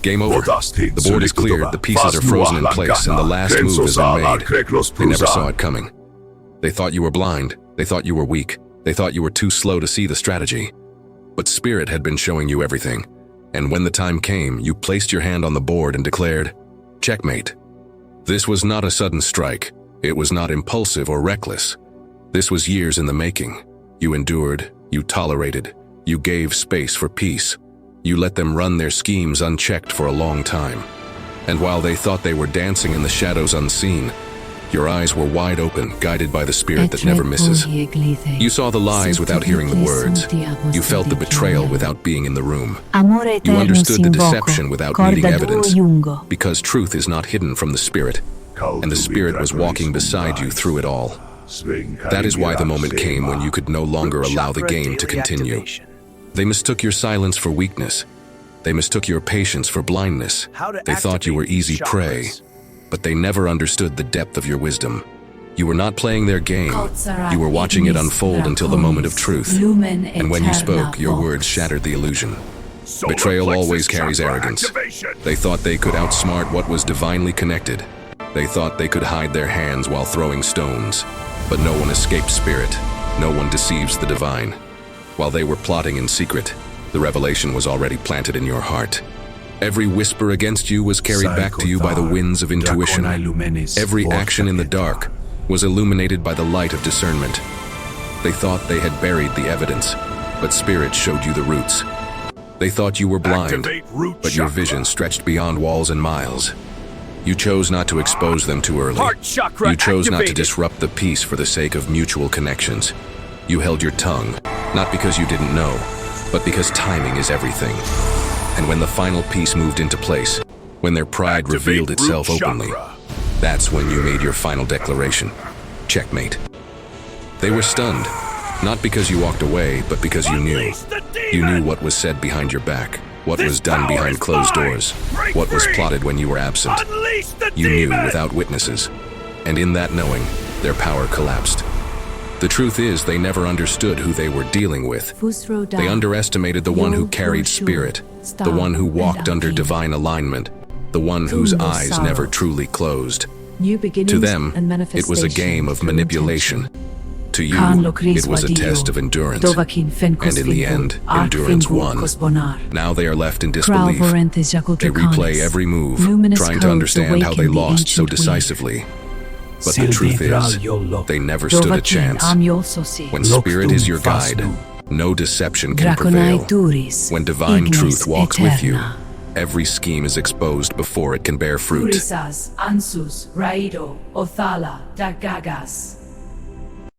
Game over. The board is cleared, the pieces are frozen in place, and the last move has been made. They never saw it coming. They thought you were blind. They thought you were weak. They thought you were too slow to see the strategy. But Spirit had been showing you everything. And when the time came, you placed your hand on the board and declared, checkmate. This was not a sudden strike. It was not impulsive or reckless. This was years in the making. You endured, you tolerated, you gave space for peace. You let them run their schemes unchecked for a long time. And while they thought they were dancing in the shadows unseen, your eyes were wide open, guided by the Spirit that never misses. You saw the lies without hearing the words. You felt the betrayal without being in the room. You understood the deception without needing evidence, because truth is not hidden from the Spirit, and the Spirit was walking beside you through it all. That is why the moment came when you could no longer allow the game to continue. They mistook your silence for weakness. They mistook your patience for blindness. They thought you were easy prey. But they never understood the depth of your wisdom. You were not playing their game. You were watching it unfold until the moment of truth. And when you spoke, your words shattered the illusion. Betrayal always carries arrogance. They thought they could outsmart what was divinely connected. They thought they could hide their hands while throwing stones. But no one escapes Spirit. No one deceives the divine. While they were plotting in secret, the revelation was already planted in your heart. Every whisper against you was carried back to you by the winds of intuition. Every action in the dark was illuminated by the light of discernment. They thought they had buried the evidence, but Spirit showed you the roots. They thought you were blind, but your vision stretched beyond walls and miles. You chose not to expose them too early. You chose not to disrupt the peace for the sake of mutual connections. You held your tongue, not because you didn't know, but because timing is everything. And when the final piece moved into place, when their pride revealed itself openly, that's when you made your final declaration. Checkmate. They were stunned, not because you walked away, but because you knew. You knew what was said behind your back, what was done behind closed doors, what was plotted when you were absent. You knew without witnesses, and in that knowing, their power collapsed. The truth is, they never understood who they were dealing with. They underestimated the one who carried Spirit, the one who walked under divine alignment, the one whose eyes never truly closed. To them, it was a game of manipulation. To you, it was a test of endurance. And in the end, endurance won. Now they are left in disbelief. They replay every move, trying to understand how they lost so decisively. But the truth is, they never stood a chance. When Spirit is your guide, no deception can prevail. When divine truth walks with you, every scheme is exposed before it can bear fruit. Ansus, Raido, Othala, Dagagas.